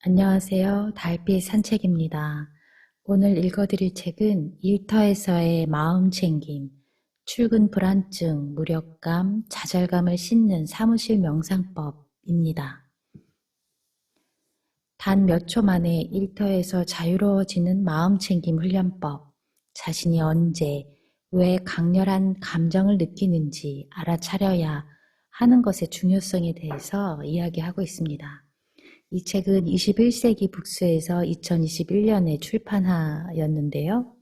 안녕하세요. 달빛 산책입니다. 오늘 읽어드릴 책은 일터에서의 마음챙김, 출근 불안증, 무력감, 좌절감을 씻는 사무실 명상법입니다. 단 몇 초 만에 일터에서 자유로워지는 마음챙김 훈련법, 자신이 언제, 왜 강렬한 감정을 느끼는지 알아차려야 하는 것의 중요성에 대해서 이야기하고 있습니다. 이 책은 21세기 북스에서 2021년에 출판하였는데요.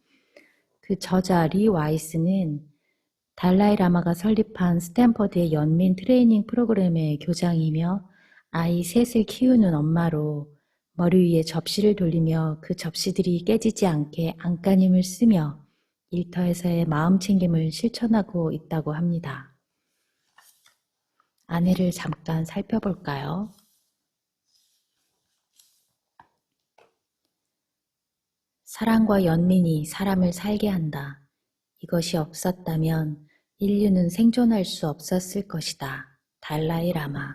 그 저자 리 와이스는 달라이 라마가 설립한 스탠퍼드의 연민 트레이닝 프로그램의 교장이며 아이 셋을 키우는 엄마로 머리 위에 접시를 돌리며 그 접시들이 깨지지 않게 안간힘을 쓰며 일터에서의 마음챙김을 실천하고 있다고 합니다. 안내를 잠깐 살펴볼까요? 사랑과 연민이 사람을 살게 한다. 이것이 없었다면 인류는 생존할 수 없었을 것이다. 달라이 라마.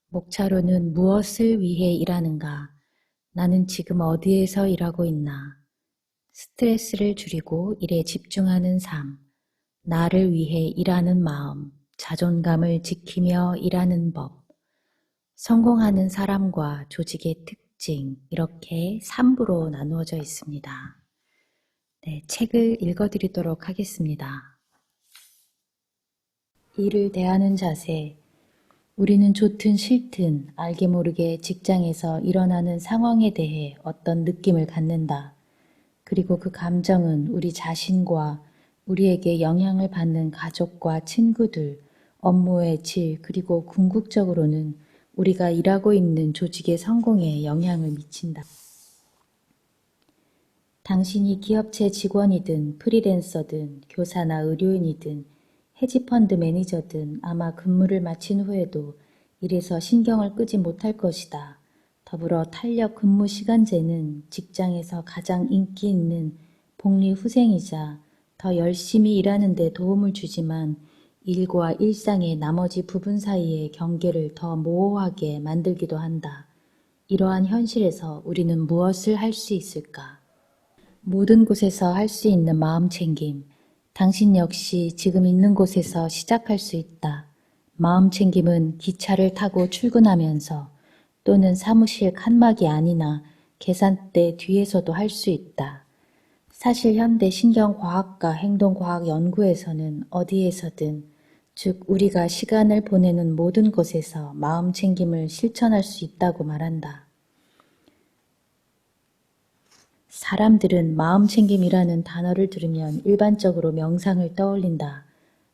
목차로는 무엇을 위해 일하는가? 나는 지금 어디에서 일하고 있나? 스트레스를 줄이고 일에 집중하는 삶. 나를 위해 일하는 마음. 자존감을 지키며 일하는 법. 성공하는 사람과 조직의 특징, 이렇게 3부로 나누어져 있습니다. 네, 책을 읽어드리도록 하겠습니다. 일을 대하는 자세. 우리는 좋든 싫든 알게 모르게 직장에서 일어나는 상황에 대해 어떤 느낌을 갖는다. 그리고 그 감정은 우리 자신과 우리에게 영향을 받는 가족과 친구들, 업무의 질, 그리고 궁극적으로는 우리가 일하고 있는 조직의 성공에 영향을 미친다. 당신이 기업체 직원이든 프리랜서든 교사나 의료인이든 헤지펀드 매니저든 아마 근무를 마친 후에도 일에서 신경을 끄지 못할 것이다. 더불어 탄력 근무 시간제는 직장에서 가장 인기 있는 복리 후생이자 더 열심히 일하는 데 도움을 주지만 일과 일상의 나머지 부분 사이의 경계를 더 모호하게 만들기도 한다. 이러한 현실에서 우리는 무엇을 할 수 있을까? 모든 곳에서 할 수 있는 마음챙김. 당신 역시 지금 있는 곳에서 시작할 수 있다. 마음챙김은 기차를 타고 출근하면서 또는 사무실 칸막이 안이나 계산대 뒤에서도 할 수 있다. 사실 현대 신경과학과 행동과학 연구에서는 어디에서든, 즉 우리가 시간을 보내는 모든 곳에서 마음챙김을 실천할 수 있다고 말한다. 사람들은 마음챙김이라는 단어를 들으면 일반적으로 명상을 떠올린다.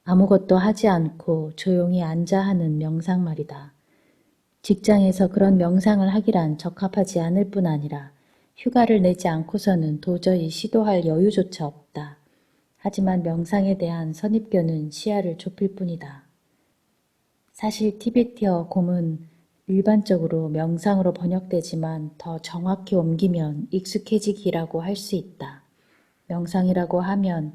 아무것도 하지 않고 조용히 앉아 하는 명상 말이다. 직장에서 그런 명상을 하기란 적합하지 않을 뿐 아니라 휴가를 내지 않고서는 도저히 시도할 여유조차 없다. 하지만 명상에 대한 선입견은 시야를 좁힐 뿐이다. 사실 티베티어 곰은 일반적으로 명상으로 번역되지만 더 정확히 옮기면 익숙해지기라고 할 수 있다. 명상이라고 하면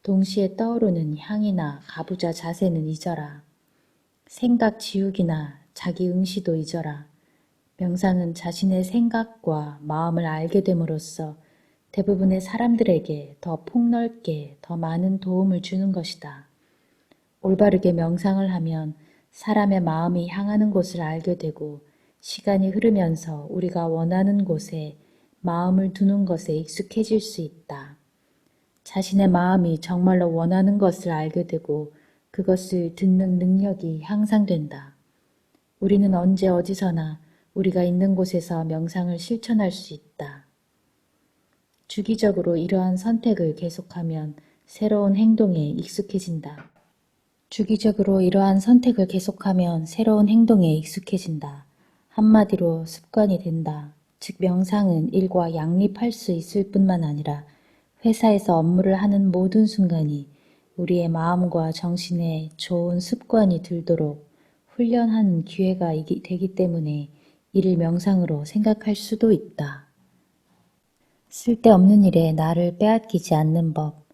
동시에 떠오르는 향이나 가부좌 자세는 잊어라. 생각 지우기나 자기 응시도 잊어라. 명상은 자신의 생각과 마음을 알게 됨으로써 대부분의 사람들에게 더 폭넓게 더 많은 도움을 주는 것이다. 올바르게 명상을 하면 사람의 마음이 향하는 곳을 알게 되고 시간이 흐르면서 우리가 원하는 곳에 마음을 두는 것에 익숙해질 수 있다. 자신의 마음이 정말로 원하는 것을 알게 되고 그것을 듣는 능력이 향상된다. 우리는 언제 어디서나 우리가 있는 곳에서 명상을 실천할 수 있다. 주기적으로 이러한 선택을 계속하면 새로운 행동에 익숙해진다. 주기적으로 이러한 선택을 계속하면 새로운 행동에 익숙해진다. 한마디로 습관이 된다. 즉 명상은 일과 양립할 수 있을 뿐만 아니라 회사에서 업무를 하는 모든 순간이 우리의 마음과 정신에 좋은 습관이 들도록 훈련하는 기회가 되기 때문에 이를 명상으로 생각할 수도 있다. 쓸데없는 일에 나를 빼앗기지 않는 법.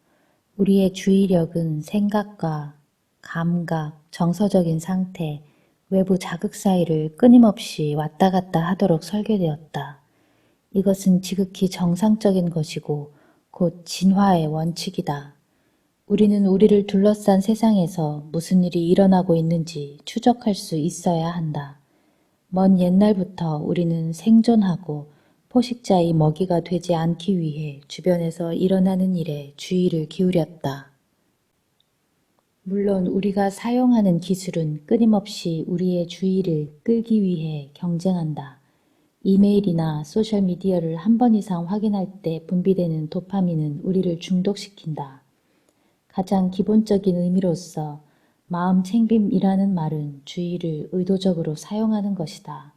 우리의 주의력은 생각과 감각, 정서적인 상태, 외부 자극 사이를 끊임없이 왔다 갔다 하도록 설계되었다. 이것은 지극히 정상적인 것이고 곧 진화의 원칙이다. 우리는 우리를 둘러싼 세상에서 무슨 일이 일어나고 있는지 추적할 수 있어야 한다. 먼 옛날부터 우리는 생존하고 포식자의 먹이가 되지 않기 위해 주변에서 일어나는 일에 주의를 기울였다. 물론 우리가 사용하는 기술은 끊임없이 우리의 주의를 끌기 위해 경쟁한다. 이메일이나 소셜미디어를 한 번 이상 확인할 때 분비되는 도파민은 우리를 중독시킨다. 가장 기본적인 의미로서 마음 챙김이라는 말은 주의를 의도적으로 사용하는 것이다.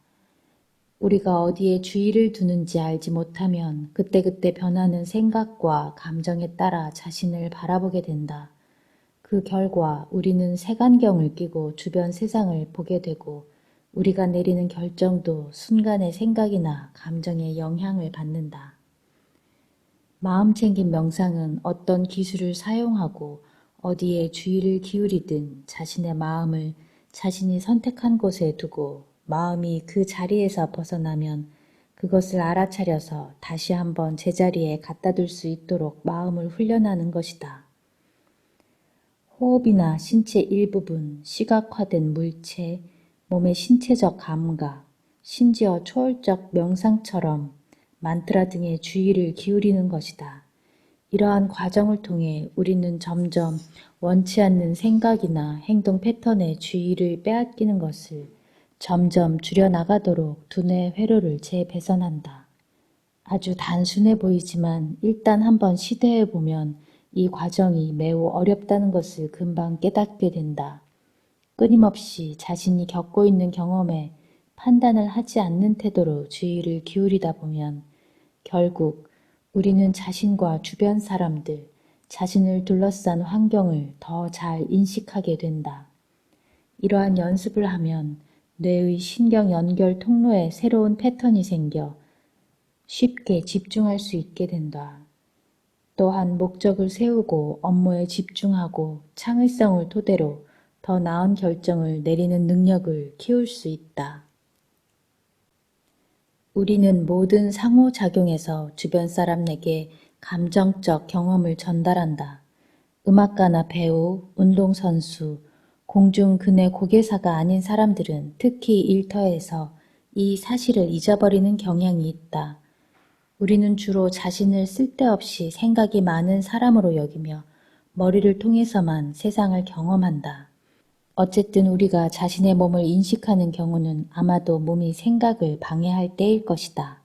우리가 어디에 주의를 두는지 알지 못하면 그때그때 변하는 생각과 감정에 따라 자신을 바라보게 된다. 그 결과 우리는 색안경을 끼고 주변 세상을 보게 되고 우리가 내리는 결정도 순간의 생각이나 감정에 영향을 받는다. 마음챙김 명상은 어떤 기술을 사용하고 어디에 주의를 기울이든 자신의 마음을 자신이 선택한 곳에 두고 마음이 그 자리에서 벗어나면 그것을 알아차려서 다시 한번 제자리에 갖다 둘 수 있도록 마음을 훈련하는 것이다. 호흡이나 신체 일부분, 시각화된 물체, 몸의 신체적 감각, 심지어 초월적 명상처럼 만트라 등의 주의를 기울이는 것이다. 이러한 과정을 통해 우리는 점점 원치 않는 생각이나 행동 패턴의 주의를 빼앗기는 것을 점점 줄여나가도록 두뇌 회로를 재배선한다. 아주 단순해 보이지만 일단 한번 시도해보면 이 과정이 매우 어렵다는 것을 금방 깨닫게 된다. 끊임없이 자신이 겪고 있는 경험에 판단을 하지 않는 태도로 주의를 기울이다 보면 결국 우리는 자신과 주변 사람들, 자신을 둘러싼 환경을 더 잘 인식하게 된다. 이러한 연습을 하면 뇌의 신경 연결 통로에 새로운 패턴이 생겨 쉽게 집중할 수 있게 된다. 또한 목적을 세우고 업무에 집중하고 창의성을 토대로 더 나은 결정을 내리는 능력을 키울 수 있다. 우리는 모든 상호작용에서 주변 사람에게 감정적 경험을 전달한다. 음악가나 배우, 운동선수, 공중근해 고개사가 아닌 사람들은 특히 일터에서 이 사실을 잊어버리는 경향이 있다. 우리는 주로 자신을 쓸데없이 생각이 많은 사람으로 여기며 머리를 통해서만 세상을 경험한다. 어쨌든 우리가 자신의 몸을 인식하는 경우는 아마도 몸이 생각을 방해할 때일 것이다.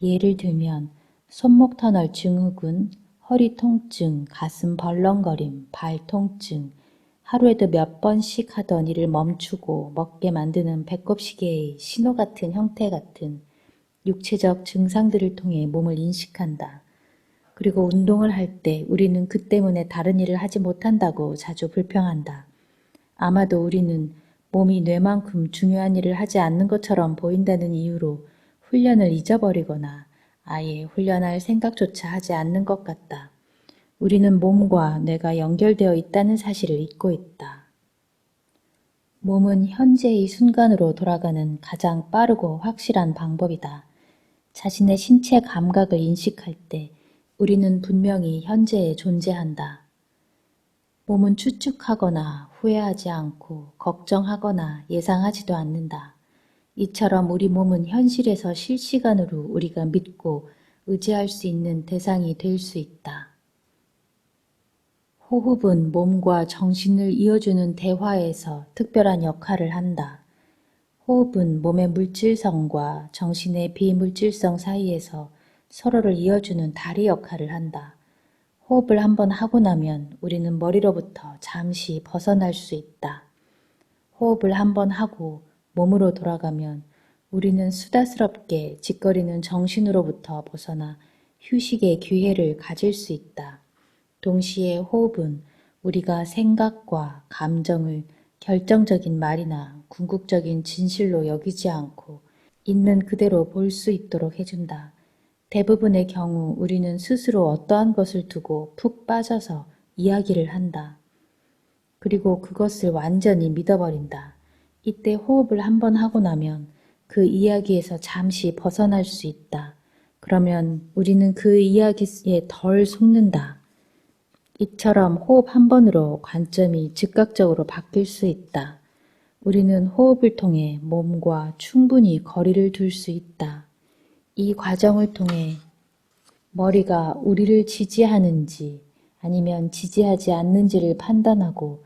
예를 들면 손목 터널 증후군, 허리 통증, 가슴 벌렁거림, 발 통증, 하루에도 몇 번씩 하던 일을 멈추고 먹게 만드는 배꼽시계의 신호 같은 형태 같은 육체적 증상들을 통해 몸을 인식한다. 그리고 운동을 할 때 우리는 그 때문에 다른 일을 하지 못한다고 자주 불평한다. 아마도 우리는 몸이 뇌만큼 중요한 일을 하지 않는 것처럼 보인다는 이유로 훈련을 잊어버리거나 아예 훈련할 생각조차 하지 않는 것 같다. 우리는 몸과 뇌가 연결되어 있다는 사실을 잊고 있다. 몸은 현재의 순간으로 돌아가는 가장 빠르고 확실한 방법이다. 자신의 신체 감각을 인식할 때 우리는 분명히 현재에 존재한다. 몸은 추측하거나 후회하지 않고 걱정하거나 예상하지도 않는다. 이처럼 우리 몸은 현실에서 실시간으로 우리가 믿고 의지할 수 있는 대상이 될 수 있다. 호흡은 몸과 정신을 이어주는 대화에서 특별한 역할을 한다. 호흡은 몸의 물질성과 정신의 비물질성 사이에서 서로를 이어주는 다리 역할을 한다. 호흡을 한번 하고 나면 우리는 머리로부터 잠시 벗어날 수 있다. 호흡을 한번 하고 몸으로 돌아가면 우리는 수다스럽게 짓거리는 정신으로부터 벗어나 휴식의 기회를 가질 수 있다. 동시에 호흡은 우리가 생각과 감정을 결정적인 말이나 궁극적인 진실로 여기지 않고 있는 그대로 볼 수 있도록 해준다. 대부분의 경우 우리는 스스로 어떠한 것을 두고 푹 빠져서 이야기를 한다. 그리고 그것을 완전히 믿어버린다. 이때 호흡을 한번 하고 나면 그 이야기에서 잠시 벗어날 수 있다. 그러면 우리는 그 이야기에 덜 속는다. 이처럼 호흡 한 번으로 관점이 즉각적으로 바뀔 수 있다. 우리는 호흡을 통해 몸과 충분히 거리를 둘 수 있다. 이 과정을 통해 머리가 우리를 지지하는지 아니면 지지하지 않는지를 판단하고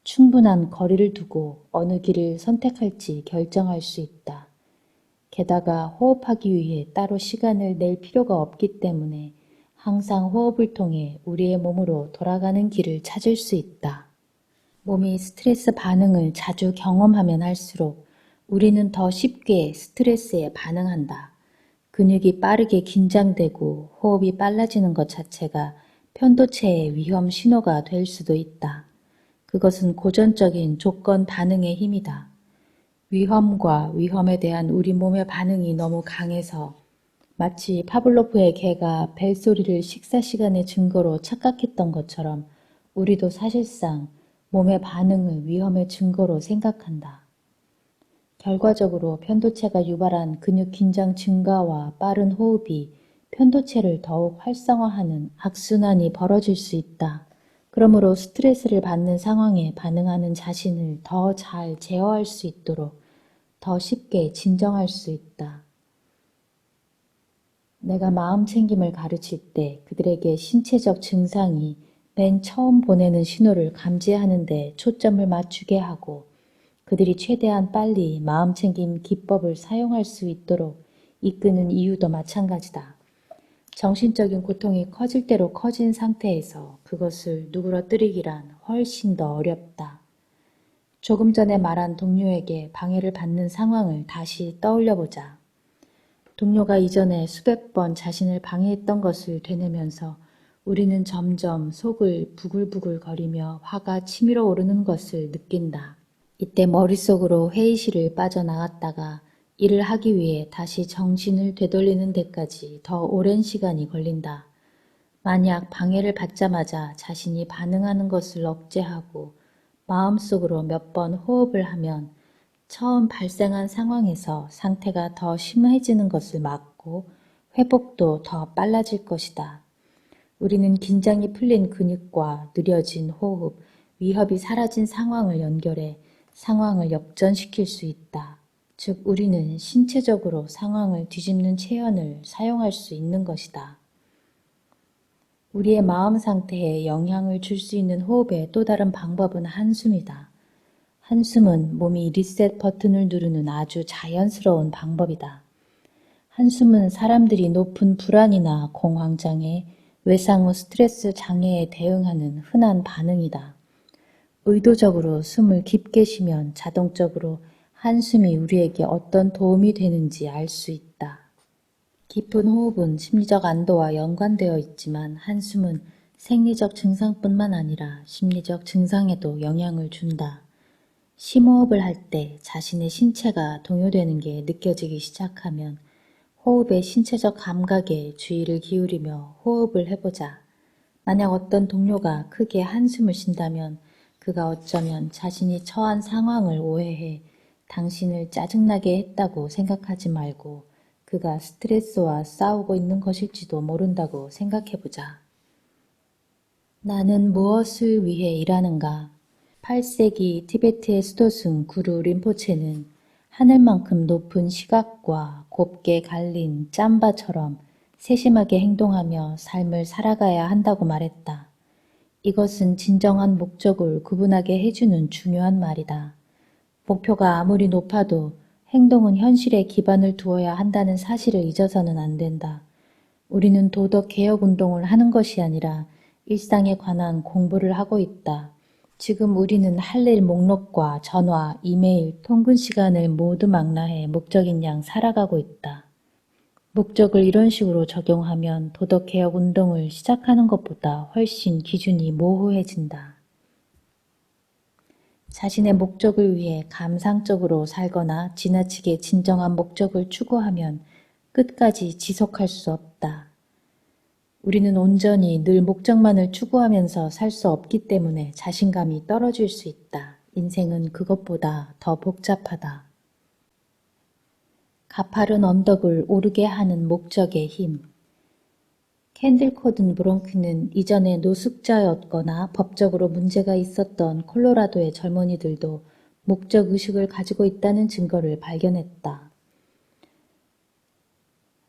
충분한 거리를 두고 어느 길을 선택할지 결정할 수 있다. 게다가 호흡하기 위해 따로 시간을 낼 필요가 없기 때문에 항상 호흡을 통해 우리의 몸으로 돌아가는 길을 찾을 수 있다. 몸이 스트레스 반응을 자주 경험하면 할수록 우리는 더 쉽게 스트레스에 반응한다. 근육이 빠르게 긴장되고 호흡이 빨라지는 것 자체가 편도체의 위험 신호가 될 수도 있다. 그것은 고전적인 조건 반응의 힘이다. 위험과 위험에 대한 우리 몸의 반응이 너무 강해서 마치 파블로프의 개가 벨소리를 식사 시간의 증거로 착각했던 것처럼 우리도 사실상 몸의 반응을 위험의 증거로 생각한다. 결과적으로 편도체가 유발한 근육 긴장 증가와 빠른 호흡이 편도체를 더욱 활성화하는 악순환이 벌어질 수 있다. 그러므로 스트레스를 받는 상황에 반응하는 자신을 더 잘 제어할 수 있도록 더 쉽게 진정할 수 있다. 내가 마음 챙김을 가르칠 때 그들에게 신체적 증상이 맨 처음 보내는 신호를 감지하는 데 초점을 맞추게 하고 그들이 최대한 빨리 마음챙김 기법을 사용할 수 있도록 이끄는 이유도 마찬가지다. 정신적인 고통이 커질 대로 커진 상태에서 그것을 누그러뜨리기란 훨씬 더 어렵다. 조금 전에 말한 동료에게 방해를 받는 상황을 다시 떠올려보자. 동료가 이전에 수백 번 자신을 방해했던 것을 되뇌면서 우리는 점점 속을 부글부글 거리며 화가 치밀어 오르는 것을 느낀다. 이때 머릿속으로 회의실을 빠져나갔다가 일을 하기 위해 다시 정신을 되돌리는 데까지 더 오랜 시간이 걸린다. 만약 방해를 받자마자 자신이 반응하는 것을 억제하고 마음속으로 몇 번 호흡을 하면 처음 발생한 상황에서 상태가 더 심해지는 것을 막고 회복도 더 빨라질 것이다. 우리는 긴장이 풀린 근육과 느려진 호흡, 위협이 사라진 상황을 연결해 상황을 역전시킬 수 있다. 즉, 우리는 신체적으로 상황을 뒤집는 체연을 사용할 수 있는 것이다. 우리의 마음 상태에 영향을 줄 수 있는 호흡의 또 다른 방법은 한숨이다. 한숨은 몸이 리셋 버튼을 누르는 아주 자연스러운 방법이다. 한숨은 사람들이 높은 불안이나 공황장애, 외상 후 스트레스 장애에 대응하는 흔한 반응이다. 의도적으로 숨을 깊게 쉬면 자동적으로 한숨이 우리에게 어떤 도움이 되는지 알 수 있다. 깊은 호흡은 심리적 안도와 연관되어 있지만 한숨은 생리적 증상뿐만 아니라 심리적 증상에도 영향을 준다. 심호흡을 할 때 자신의 신체가 동요되는 게 느껴지기 시작하면 호흡의 신체적 감각에 주의를 기울이며 호흡을 해보자. 만약 어떤 동료가 크게 한숨을 쉰다면 그가 어쩌면 자신이 처한 상황을 오해해 당신을 짜증나게 했다고 생각하지 말고 그가 스트레스와 싸우고 있는 것일지도 모른다고 생각해보자. 나는 무엇을 위해 일하는가? 8세기 티베트의 수도승 구루 림포체는 하늘만큼 높은 시각과 곱게 갈린 짬바처럼 세심하게 행동하며 삶을 살아가야 한다고 말했다. 이것은 진정한 목적을 구분하게 해주는 중요한 말이다. 목표가 아무리 높아도 행동은 현실에 기반을 두어야 한다는 사실을 잊어서는 안 된다. 우리는 도덕개혁 운동을 하는 것이 아니라 일상에 관한 공부를 하고 있다. 지금 우리는 할 일 목록과 전화, 이메일, 통근 시간을 모두 망라해 목적인 양 살아가고 있다. 목적을 이런 식으로 적용하면 도덕개혁 운동을 시작하는 것보다 훨씬 기준이 모호해진다. 자신의 목적을 위해 감상적으로 살거나 지나치게 진정한 목적을 추구하면 끝까지 지속할 수 없다. 우리는 온전히 늘 목적만을 추구하면서 살 수 없기 때문에 자신감이 떨어질 수 있다. 인생은 그것보다 더 복잡하다. 가파른 언덕을 오르게 하는 목적의 힘. 캔들 코든 브롱크는 이전에 노숙자였거나 법적으로 문제가 있었던 콜로라도의 젊은이들도 목적의식을 가지고 있다는 증거를 발견했다.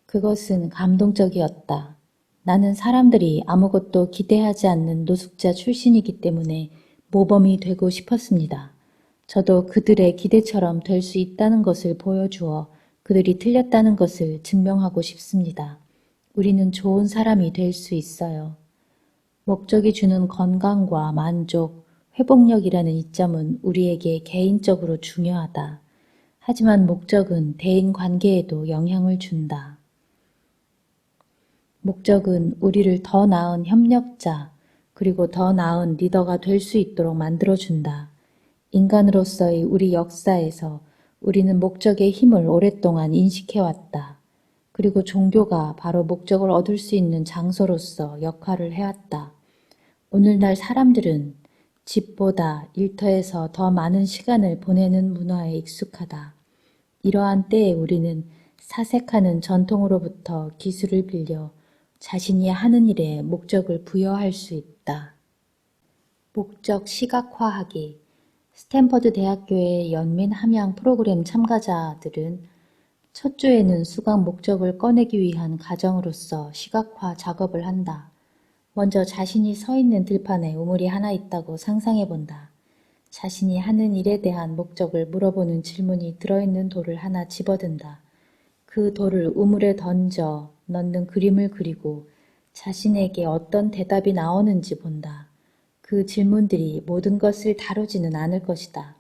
그것은 감동적이었다. 나는 사람들이 아무것도 기대하지 않는 노숙자 출신이기 때문에 모범이 되고 싶었습니다. 저도 그들의 기대처럼 될 수 있다는 것을 보여주어 그들이 틀렸다는 것을 증명하고 싶습니다. 우리는 좋은 사람이 될 수 있어요. 목적이 주는 건강과 만족, 회복력이라는 이점은 우리에게 개인적으로 중요하다. 하지만 목적은 대인 관계에도 영향을 준다. 목적은 우리를 더 나은 협력자, 그리고 더 나은 리더가 될 수 있도록 만들어준다. 인간으로서의 우리 역사에서 우리는 목적의 힘을 오랫동안 인식해왔다. 그리고 종교가 바로 목적을 얻을 수 있는 장소로서 역할을 해왔다. 오늘날 사람들은 집보다 일터에서 더 많은 시간을 보내는 문화에 익숙하다. 이러한 때에 우리는 사색하는 전통으로부터 기술을 빌려 자신이 하는 일에 목적을 부여할 수 있다. 목적 시각화하기. 스탠퍼드 대학교의 연민 함양 프로그램 참가자들은 첫 주에는 수강 목적을 꺼내기 위한 과정으로서 시각화 작업을 한다. 먼저 자신이 서 있는 들판에 우물이 하나 있다고 상상해 본다. 자신이 하는 일에 대한 목적을 물어보는 질문이 들어있는 돌을 하나 집어든다. 그 돌을 우물에 던져 넣는 그림을 그리고 자신에게 어떤 대답이 나오는지 본다. 그 질문들이 모든 것을 다루지는 않을 것이다.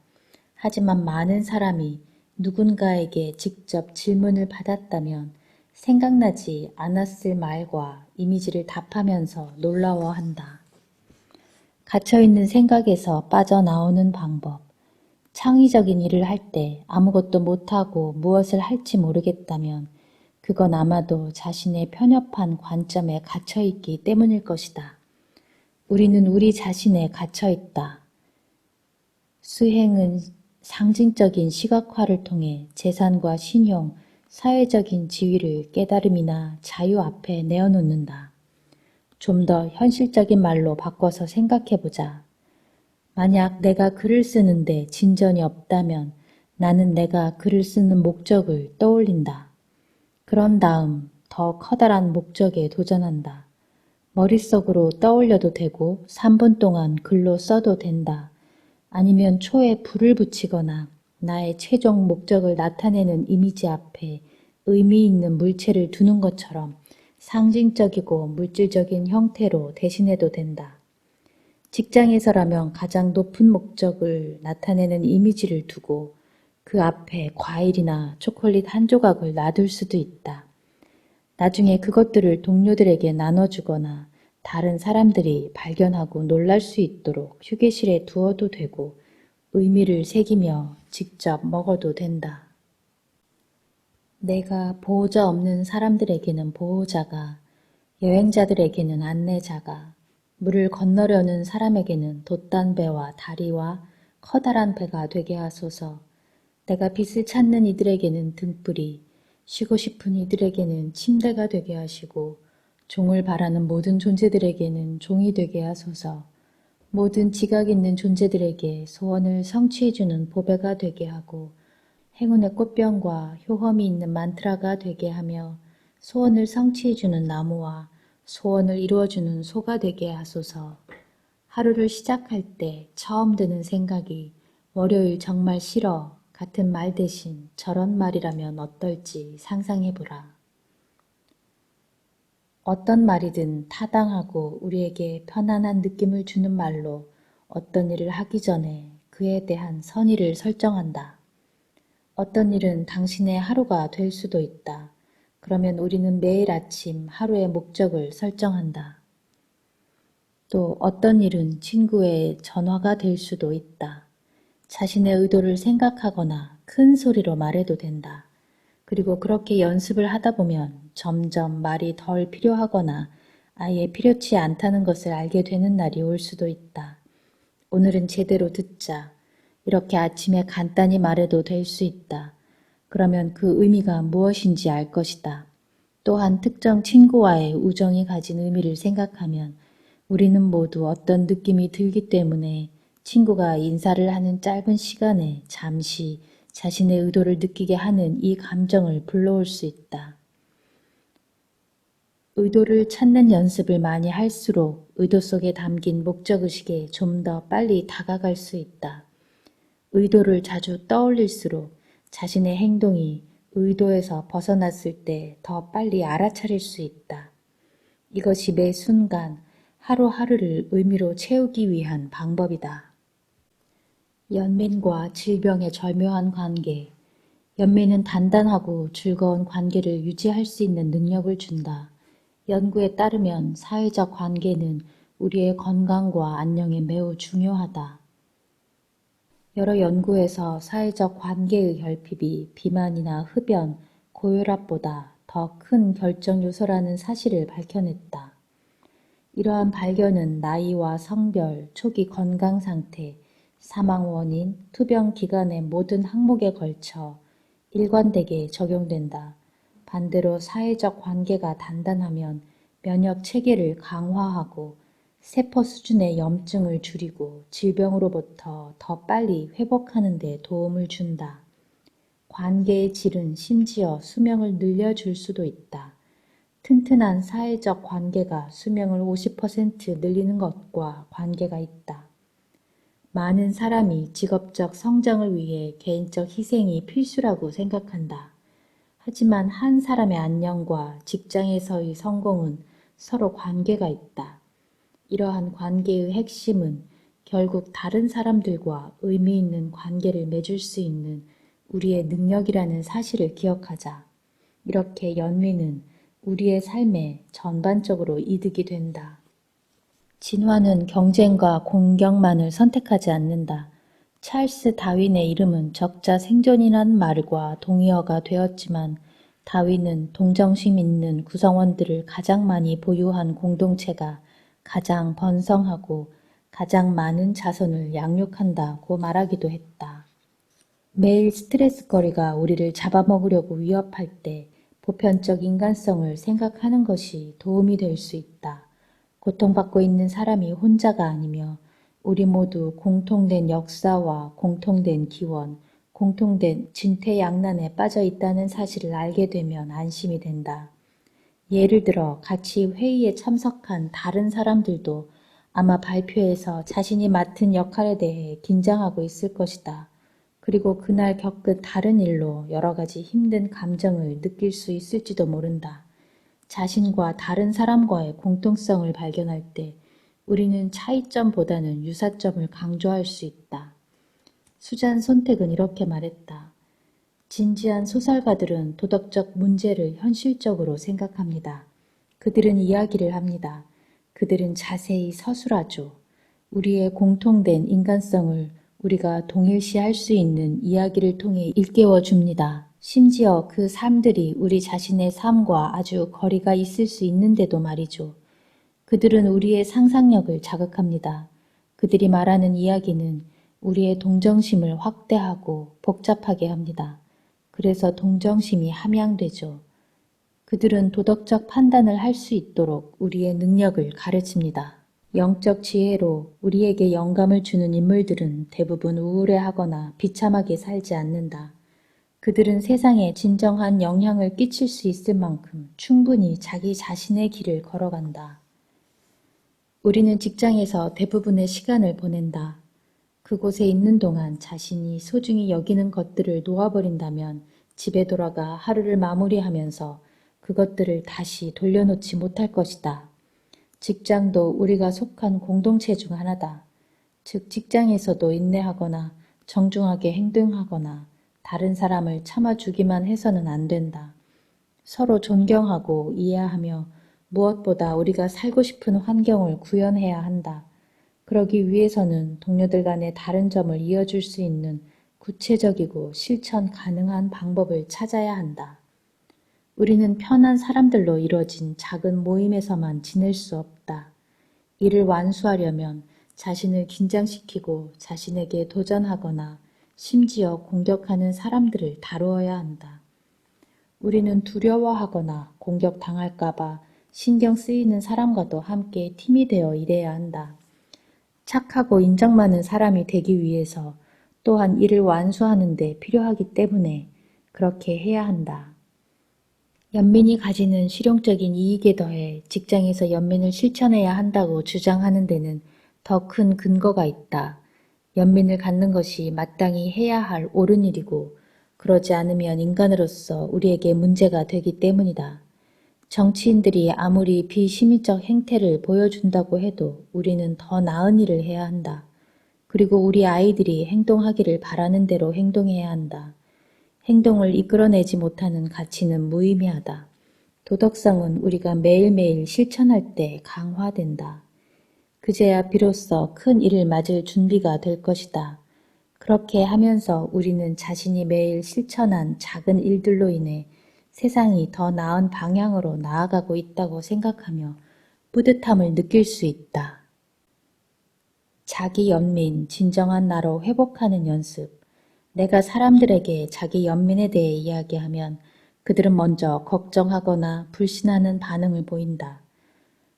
하지만 많은 사람이 누군가에게 직접 질문을 받았다면 생각나지 않았을 말과 이미지를 답하면서 놀라워한다. 갇혀있는 생각에서 빠져나오는 방법. 창의적인 일을 할 때 아무것도 못하고 무엇을 할지 모르겠다면 그건 아마도 자신의 편협한 관점에 갇혀있기 때문일 것이다. 우리는 우리 자신에 갇혀있다. 수행은 상징적인 시각화를 통해 재산과 신용, 사회적인 지위를 깨달음이나 자유 앞에 내어놓는다. 좀 더 현실적인 말로 바꿔서 생각해보자. 만약 내가 글을 쓰는데 진전이 없다면 나는 내가 글을 쓰는 목적을 떠올린다. 그런 다음 더 커다란 목적에 도전한다. 머릿속으로 떠올려도 되고 3분 동안 글로 써도 된다. 아니면 초에 불을 붙이거나 나의 최종 목적을 나타내는 이미지 앞에 의미 있는 물체를 두는 것처럼 상징적이고 물질적인 형태로 대신해도 된다. 직장에서라면 가장 높은 목적을 나타내는 이미지를 두고 그 앞에 과일이나 초콜릿 한 조각을 놔둘 수도 있다. 나중에 그것들을 동료들에게 나눠주거나 다른 사람들이 발견하고 놀랄 수 있도록 휴게실에 두어도 되고 의미를 새기며 직접 먹어도 된다. 내가 보호자 없는 사람들에게는 보호자가, 여행자들에게는 안내자가, 물을 건너려는 사람에게는 돛단배와 다리와 커다란 배가 되게 하소서. 내가 빛을 찾는 이들에게는 등불이, 쉬고 싶은 이들에게는 침대가 되게 하시고 종을 바라는 모든 존재들에게는 종이 되게 하소서. 모든 지각 있는 존재들에게 소원을 성취해주는 보배가 되게 하고 행운의 꽃병과 효험이 있는 만트라가 되게 하며 소원을 성취해주는 나무와 소원을 이루어주는 소가 되게 하소서. 하루를 시작할 때 처음 드는 생각이 월요일 정말 싫어 같은 말 대신 저런 말이라면 어떨지 상상해보라. 어떤 말이든 타당하고 우리에게 편안한 느낌을 주는 말로 어떤 일을 하기 전에 그에 대한 선의를 설정한다. 어떤 일은 당신의 하루가 될 수도 있다. 그러면 우리는 매일 아침 하루의 목적을 설정한다. 또 어떤 일은 친구의 전화가 될 수도 있다. 자신의 의도를 생각하거나 큰 소리로 말해도 된다. 그리고 그렇게 연습을 하다 보면 점점 말이 덜 필요하거나 아예 필요치 않다는 것을 알게 되는 날이 올 수도 있다. 오늘은 제대로 듣자. 이렇게 아침에 간단히 말해도 될 수 있다. 그러면 그 의미가 무엇인지 알 것이다. 또한 특정 친구와의 우정이 가진 의미를 생각하면 우리는 모두 어떤 느낌이 들기 때문에 친구가 인사를 하는 짧은 시간에 잠시 자신의 의도를 느끼게 하는 이 감정을 불러올 수 있다. 의도를 찾는 연습을 많이 할수록 의도 속에 담긴 목적의식에 좀 더 빨리 다가갈 수 있다. 의도를 자주 떠올릴수록 자신의 행동이 의도에서 벗어났을 때 더 빨리 알아차릴 수 있다. 이것이 매 순간 하루하루를 의미로 채우기 위한 방법이다. 연민과 질병의 절묘한 관계. 연민은 단단하고 즐거운 관계를 유지할 수 있는 능력을 준다. 연구에 따르면 사회적 관계는 우리의 건강과 안녕에 매우 중요하다. 여러 연구에서 사회적 관계의 결핍이 비만이나 흡연, 고혈압보다 더 큰 결정 요소라는 사실을 밝혀냈다. 이러한 발견은 나이와 성별, 초기 건강 상태, 사망 원인, 투병 기간의 모든 항목에 걸쳐 일관되게 적용된다. 반대로 사회적 관계가 단단하면 면역 체계를 강화하고 세포 수준의 염증을 줄이고 질병으로부터 더 빨리 회복하는 데 도움을 준다. 관계의 질은 심지어 수명을 늘려줄 수도 있다. 튼튼한 사회적 관계가 수명을 50% 늘리는 것과 관계가 있다. 많은 사람이 직업적 성장을 위해 개인적 희생이 필수라고 생각한다. 하지만 한 사람의 안녕과 직장에서의 성공은 서로 관계가 있다. 이러한 관계의 핵심은 결국 다른 사람들과 의미 있는 관계를 맺을 수 있는 우리의 능력이라는 사실을 기억하자. 이렇게 연민은 우리의 삶에 전반적으로 이득이 된다. 진화는 경쟁과 공격만을 선택하지 않는다. 찰스 다윈의 이름은 적자 생존이라는 말과 동의어가 되었지만 다윈은 동정심 있는 구성원들을 가장 많이 보유한 공동체가 가장 번성하고 가장 많은 자손을 양육한다고 말하기도 했다. 매일 스트레스거리가 우리를 잡아먹으려고 위협할 때 보편적 인간성을 생각하는 것이 도움이 될 수 있다. 고통받고 있는 사람이 혼자가 아니며 우리 모두 공통된 역사와 공통된 기원, 공통된 진퇴양난에 빠져 있다는 사실을 알게 되면 안심이 된다. 예를 들어 같이 회의에 참석한 다른 사람들도 아마 발표에서 자신이 맡은 역할에 대해 긴장하고 있을 것이다. 그리고 그날 겪은 다른 일로 여러 가지 힘든 감정을 느낄 수 있을지도 모른다. 자신과 다른 사람과의 공통성을 발견할 때 우리는 차이점보다는 유사점을 강조할 수 있다. 수잔 손택은 이렇게 말했다. 진지한 소설가들은 도덕적 문제를 현실적으로 생각합니다. 그들은 이야기를 합니다. 그들은 자세히 서술하죠. 우리의 공통된 인간성을 우리가 동일시할 수 있는 이야기를 통해 일깨워 줍니다. 심지어 그 삶들이 우리 자신의 삶과 아주 거리가 있을 수 있는데도 말이죠. 그들은 우리의 상상력을 자극합니다. 그들이 말하는 이야기는 우리의 동정심을 확대하고 복잡하게 합니다. 그래서 동정심이 함양되죠. 그들은 도덕적 판단을 할 수 있도록 우리의 능력을 가르칩니다. 영적 지혜로 우리에게 영감을 주는 인물들은 대부분 우울해하거나 비참하게 살지 않는다. 그들은 세상에 진정한 영향을 끼칠 수 있을 만큼 충분히 자기 자신의 길을 걸어간다. 우리는 직장에서 대부분의 시간을 보낸다. 그곳에 있는 동안 자신이 소중히 여기는 것들을 놓아버린다면 집에 돌아가 하루를 마무리하면서 그것들을 다시 돌려놓지 못할 것이다. 직장도 우리가 속한 공동체 중 하나다. 즉 직장에서도 인내하거나 정중하게 행동하거나 다른 사람을 참아주기만 해서는 안 된다. 서로 존경하고 이해하며 무엇보다 우리가 살고 싶은 환경을 구현해야 한다. 그러기 위해서는 동료들 간의 다른 점을 이어줄 수 있는 구체적이고 실천 가능한 방법을 찾아야 한다. 우리는 편한 사람들로 이루어진 작은 모임에서만 지낼 수 없다. 이를 완수하려면 자신을 긴장시키고 자신에게 도전하거나 심지어 공격하는 사람들을 다루어야 한다. 우리는 두려워하거나 공격당할까봐 신경 쓰이는 사람과도 함께 팀이 되어 일해야 한다. 착하고 인정 많은 사람이 되기 위해서 또한 이를 완수하는 데 필요하기 때문에 그렇게 해야 한다. 연민이 가지는 실용적인 이익에 더해 직장에서 연민을 실천해야 한다고 주장하는 데는 더 큰 근거가 있다. 연민을 갖는 것이 마땅히 해야 할 옳은 일이고 그러지 않으면 인간으로서 우리에게 문제가 되기 때문이다. 정치인들이 아무리 비시민적 행태를 보여준다고 해도 우리는 더 나은 일을 해야 한다. 그리고 우리 아이들이 행동하기를 바라는 대로 행동해야 한다. 행동을 이끌어내지 못하는 가치는 무의미하다. 도덕성은 우리가 매일매일 실천할 때 강화된다. 그제야 비로소 큰 일을 맞을 준비가 될 것이다. 그렇게 하면서 우리는 자신이 매일 실천한 작은 일들로 인해 세상이 더 나은 방향으로 나아가고 있다고 생각하며 뿌듯함을 느낄 수 있다. 자기 연민, 진정한 나로 회복하는 연습. 내가 사람들에게 자기 연민에 대해 이야기하면 그들은 먼저 걱정하거나 불신하는 반응을 보인다.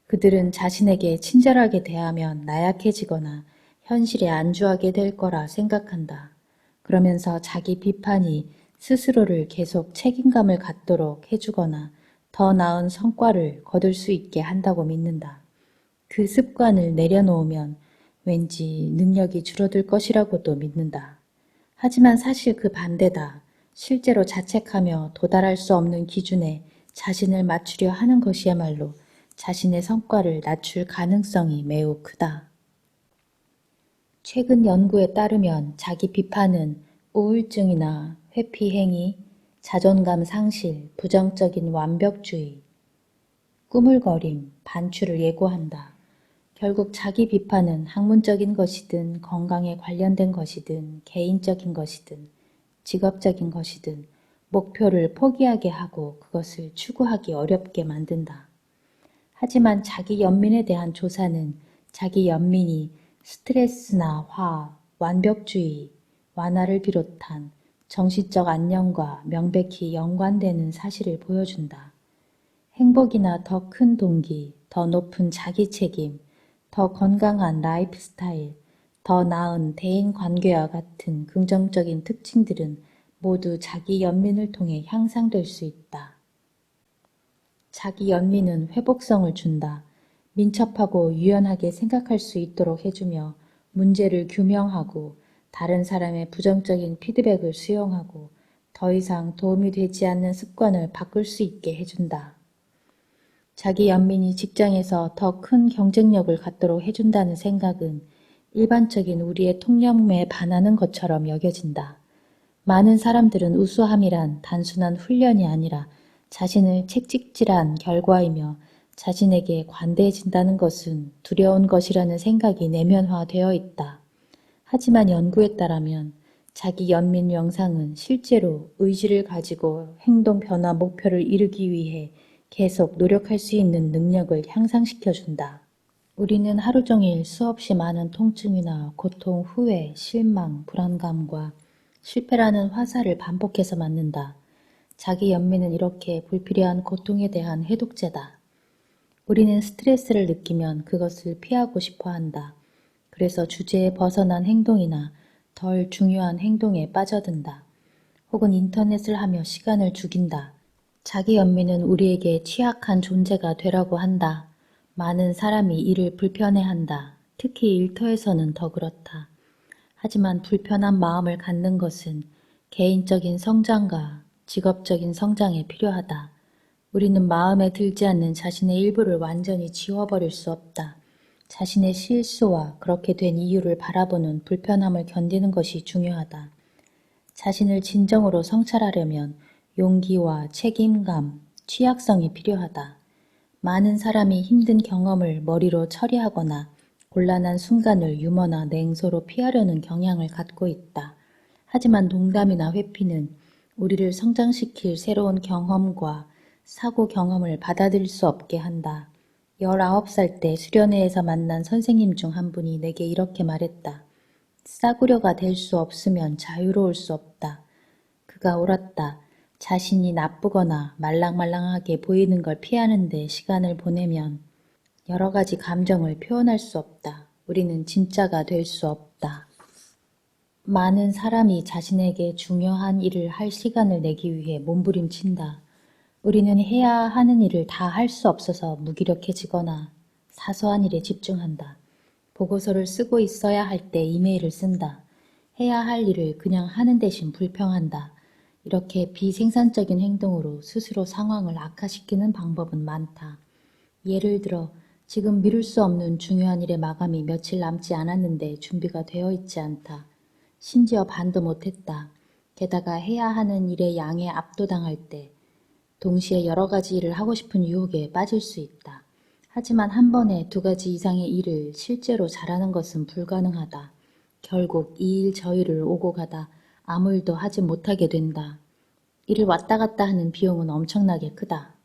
그들은 자신에게 친절하게 대하면 나약해지거나 현실에 안주하게 될 거라 생각한다. 그러면서 자기 비판이 스스로를 계속 책임감을 갖도록 해주거나 더 나은 성과를 거둘 수 있게 한다고 믿는다. 그 습관을 내려놓으면 왠지 능력이 줄어들 것이라고도 믿는다. 하지만 사실 그 반대다. 실제로 자책하며 도달할 수 없는 기준에 자신을 맞추려 하는 것이야말로 자신의 성과를 낮출 가능성이 매우 크다. 최근 연구에 따르면 자기 비판은 우울증이나 회피행위, 자존감 상실, 부정적인 완벽주의, 꾸물거림, 반출을 예고한다. 결국 자기 비판은 학문적인 것이든 건강에 관련된 것이든 개인적인 것이든 직업적인 것이든 목표를 포기하게 하고 그것을 추구하기 어렵게 만든다. 하지만 자기 연민에 대한 조사는 자기 연민이 스트레스나 화, 완벽주의, 완화를 비롯한 정신적 안녕과 명백히 연관되는 사실을 보여준다. 행복이나 더 큰 동기, 더 높은 자기 책임, 더 건강한 라이프 스타일, 더 나은 대인 관계와 같은 긍정적인 특징들은 모두 자기 연민을 통해 향상될 수 있다. 자기 연민은 회복성을 준다. 민첩하고 유연하게 생각할 수 있도록 해주며 문제를 규명하고 다른 사람의 부정적인 피드백을 수용하고 더 이상 도움이 되지 않는 습관을 바꿀 수 있게 해준다. 자기 연민이 직장에서 더 큰 경쟁력을 갖도록 해준다는 생각은 일반적인 우리의 통념에 반하는 것처럼 여겨진다. 많은 사람들은 우수함이란 단순한 훈련이 아니라 자신을 채찍질한 결과이며 자신에게 관대해진다는 것은 두려운 것이라는 생각이 내면화되어 있다. 하지만 연구에 따르면 자기 연민 명상은 실제로 의지를 가지고 행동 변화 목표를 이루기 위해 계속 노력할 수 있는 능력을 향상시켜준다. 우리는 하루 종일 수없이 많은 통증이나 고통, 후회, 실망, 불안감과 실패라는 화살을 반복해서 맞는다. 자기 연민은 이렇게 불필요한 고통에 대한 해독제다. 우리는 스트레스를 느끼면 그것을 피하고 싶어 한다. 그래서 주제에 벗어난 행동이나 덜 중요한 행동에 빠져든다. 혹은 인터넷을 하며 시간을 죽인다. 자기 연민은 우리에게 취약한 존재가 되라고 한다. 많은 사람이 이를 불편해한다. 특히 일터에서는 더 그렇다. 하지만 불편한 마음을 갖는 것은 개인적인 성장과 직업적인 성장에 필요하다. 우리는 마음에 들지 않는 자신의 일부를 완전히 지워버릴 수 없다. 자신의 실수와 그렇게 된 이유를 바라보는 불편함을 견디는 것이 중요하다. 자신을 진정으로 성찰하려면 용기와 책임감, 취약성이 필요하다. 많은 사람이 힘든 경험을 머리로 처리하거나 곤란한 순간을 유머나 냉소로 피하려는 경향을 갖고 있다. 하지만 농담이나 회피는 우리를 성장시킬 새로운 경험과 사고 경험을 받아들일 수 없게 한다. 19살 때 수련회에서 만난 선생님 중 한 분이 내게 이렇게 말했다. 싸구려가 될 수 없으면 자유로울 수 없다. 그가 옳았다. 자신이 나쁘거나 말랑말랑하게 보이는 걸 피하는데 시간을 보내면 여러 가지 감정을 표현할 수 없다. 우리는 진짜가 될 수 없다. 많은 사람이 자신에게 중요한 일을 할 시간을 내기 위해 몸부림친다. 우리는 해야 하는 일을 다 할 수 없어서 무기력해지거나 사소한 일에 집중한다. 보고서를 쓰고 있어야 할 때 이메일을 쓴다. 해야 할 일을 그냥 하는 대신 불평한다. 이렇게 비생산적인 행동으로 스스로 상황을 악화시키는 방법은 많다. 예를 들어 지금 미룰 수 없는 중요한 일의 마감이 며칠 남지 않았는데 준비가 되어 있지 않다. 심지어 반도 못했다. 게다가 해야 하는 일의 양에 압도당할 때 동시에 여러 가지 일을 하고 싶은 유혹에 빠질 수 있다. 하지만 한 번에 두 가지 이상의 일을 실제로 잘하는 것은 불가능하다. 결국 이 일 저 일을 오고 가다 아무 일도 하지 못하게 된다. 이를 왔다 갔다 하는 비용은 엄청나게 크다.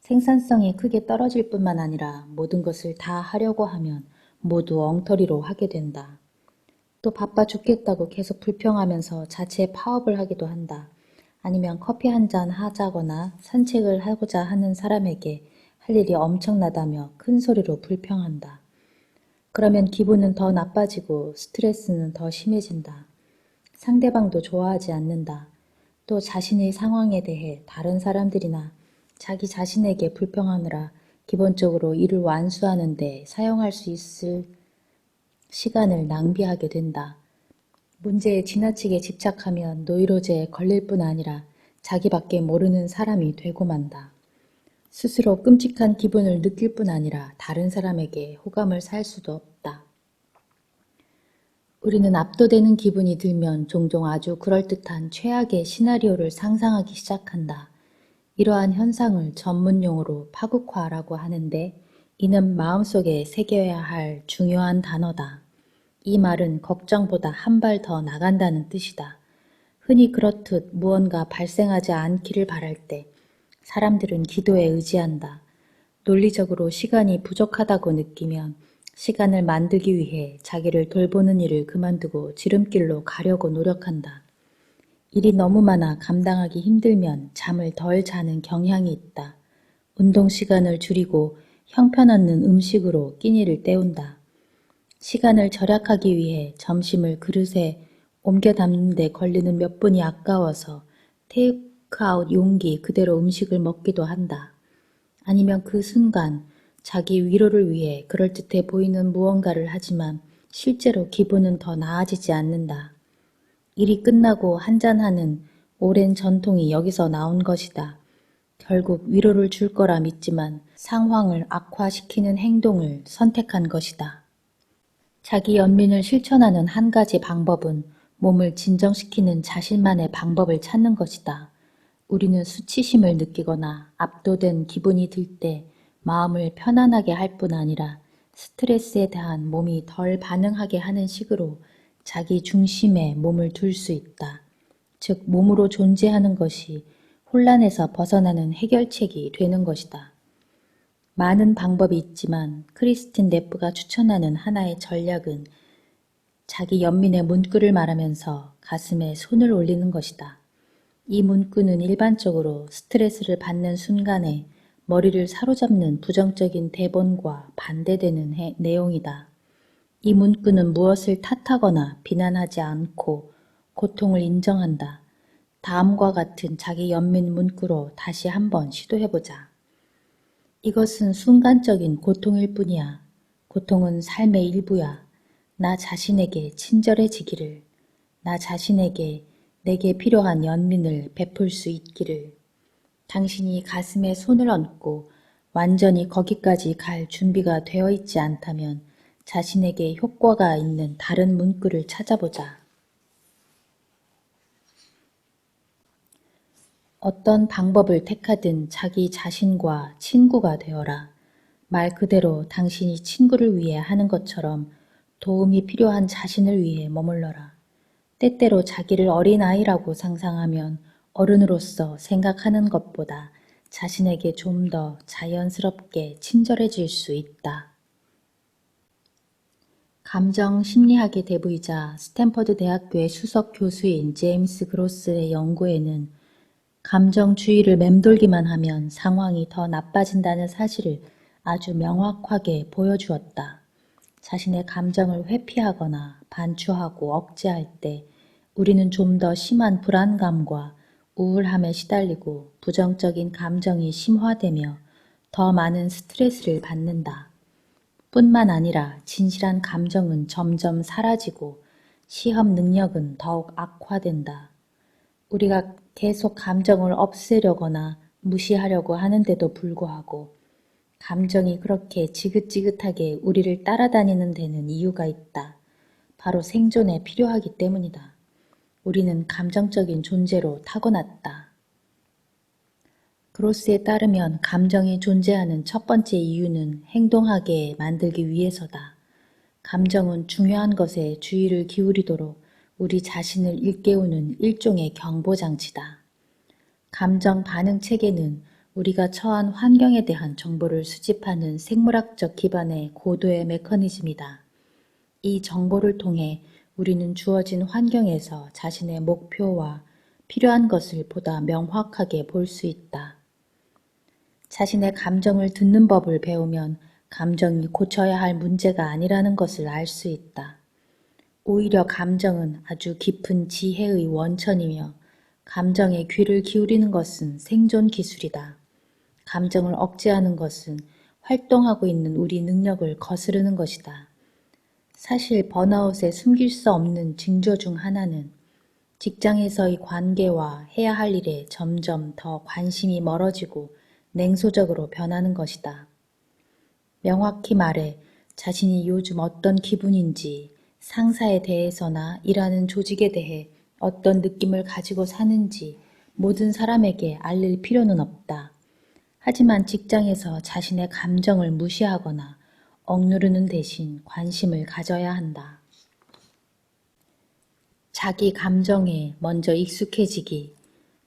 생산성이 크게 떨어질 뿐만 아니라 모든 것을 다 하려고 하면 모두 엉터리로 하게 된다. 또 바빠 죽겠다고 계속 불평하면서 자체 파업을 하기도 한다. 아니면 커피 한 잔 하자거나 산책을 하고자 하는 사람에게 할 일이 엄청나다며 큰 소리로 불평한다. 그러면 기분은 더 나빠지고 스트레스는 더 심해진다. 상대방도 좋아하지 않는다. 또 자신의 상황에 대해 다른 사람들이나 자기 자신에게 불평하느라 기본적으로 일을 완수하는 데 사용할 수 있을 시간을 낭비하게 된다. 문제에 지나치게 집착하면 노이로제에 걸릴 뿐 아니라 자기밖에 모르는 사람이 되고 만다. 스스로 끔찍한 기분을 느낄 뿐 아니라 다른 사람에게 호감을 살 수도 없다. 우리는 압도되는 기분이 들면 종종 아주 그럴듯한 최악의 시나리오를 상상하기 시작한다. 이러한 현상을 전문용어로 파국화라고 하는데 이는 마음속에 새겨야 할 중요한 단어다. 이 말은 걱정보다 한 발 더 나간다는 뜻이다. 흔히 그렇듯 무언가 발생하지 않기를 바랄 때 사람들은 기도에 의지한다. 논리적으로 시간이 부족하다고 느끼면 시간을 만들기 위해 자기를 돌보는 일을 그만두고 지름길로 가려고 노력한다. 일이 너무 많아 감당하기 힘들면 잠을 덜 자는 경향이 있다. 운동 시간을 줄이고 형편없는 음식으로 끼니를 때운다. 시간을 절약하기 위해 점심을 그릇에 옮겨 담는 데 걸리는 몇 분이 아까워서 테이크아웃 용기 그대로 음식을 먹기도 한다. 아니면 그 순간 자기 위로를 위해 그럴듯해 보이는 무언가를 하지만 실제로 기분은 더 나아지지 않는다. 일이 끝나고 한잔하는 오랜 전통이 여기서 나온 것이다. 결국 위로를 줄 거라 믿지만 상황을 악화시키는 행동을 선택한 것이다. 자기 연민을 실천하는 한 가지 방법은 몸을 진정시키는 자신만의 방법을 찾는 것이다. 우리는 수치심을 느끼거나 압도된 기분이 들 때 마음을 편안하게 할 뿐 아니라 스트레스에 대한 몸이 덜 반응하게 하는 식으로 자기 중심에 몸을 둘 수 있다. 즉 몸으로 존재하는 것이 혼란에서 벗어나는 해결책이 되는 것이다. 많은 방법이 있지만 크리스틴 네프가 추천하는 하나의 전략은 자기 연민의 문구를 말하면서 가슴에 손을 올리는 것이다. 이 문구는 일반적으로 스트레스를 받는 순간에 머리를 사로잡는 부정적인 대본과 반대되는 내용이다. 이 문구는 무엇을 탓하거나 비난하지 않고 고통을 인정한다. 다음과 같은 자기 연민 문구로 다시 한번 시도해보자. 이것은 순간적인 고통일 뿐이야. 고통은 삶의 일부야. 나 자신에게 친절해지기를. 나 자신에게 내게 필요한 연민을 베풀 수 있기를. 당신이 가슴에 손을 얹고 완전히 거기까지 갈 준비가 되어 있지 않다면 자신에게 효과가 있는 다른 문구를 찾아보자. 어떤 방법을 택하든 자기 자신과 친구가 되어라. 말 그대로 당신이 친구를 위해 하는 것처럼 도움이 필요한 자신을 위해 머물러라. 때때로 자기를 어린아이라고 상상하면 어른으로서 생각하는 것보다 자신에게 좀 더 자연스럽게 친절해질 수 있다. 감정 심리학의 대부이자 스탠퍼드 대학교의 수석 교수인 제임스 그로스의 연구에는 감정주의를 맴돌기만 하면 상황이 더 나빠진다는 사실을 아주 명확하게 보여주었다. 자신의 감정을 회피하거나 반추하고 억제할 때 우리는 좀 더 심한 불안감과 우울함에 시달리고 부정적인 감정이 심화되며 더 많은 스트레스를 받는다. 뿐만 아니라 진실한 감정은 점점 사라지고 시험 능력은 더욱 악화된다. 우리가 계속 감정을 없애려거나 무시하려고 하는데도 불구하고 감정이 그렇게 지긋지긋하게 우리를 따라다니는 데는 이유가 있다. 바로 생존에 필요하기 때문이다. 우리는 감정적인 존재로 타고났다. 그로스에 따르면 감정이 존재하는 첫 번째 이유는 행동하게 만들기 위해서다. 감정은 중요한 것에 주의를 기울이도록 우리 자신을 일깨우는 일종의 경보장치다. 감정 반응 체계는 우리가 처한 환경에 대한 정보를 수집하는 생물학적 기반의 고도의 메커니즘이다. 이 정보를 통해 우리는 주어진 환경에서 자신의 목표와 필요한 것을 보다 명확하게 볼 수 있다. 자신의 감정을 듣는 법을 배우면 감정이 고쳐야 할 문제가 아니라는 것을 알 수 있다. 오히려 감정은 아주 깊은 지혜의 원천이며 감정에 귀를 기울이는 것은 생존 기술이다. 감정을 억제하는 것은 활동하고 있는 우리 능력을 거스르는 것이다. 사실 번아웃에 숨길 수 없는 징조 중 하나는 직장에서의 관계와 해야 할 일에 점점 더 관심이 멀어지고 냉소적으로 변하는 것이다. 명확히 말해 자신이 요즘 어떤 기분인지 상사에 대해서나 일하는 조직에 대해 어떤 느낌을 가지고 사는지 모든 사람에게 알릴 필요는 없다. 하지만 직장에서 자신의 감정을 무시하거나 억누르는 대신 관심을 가져야 한다. 자기 감정에 먼저 익숙해지기.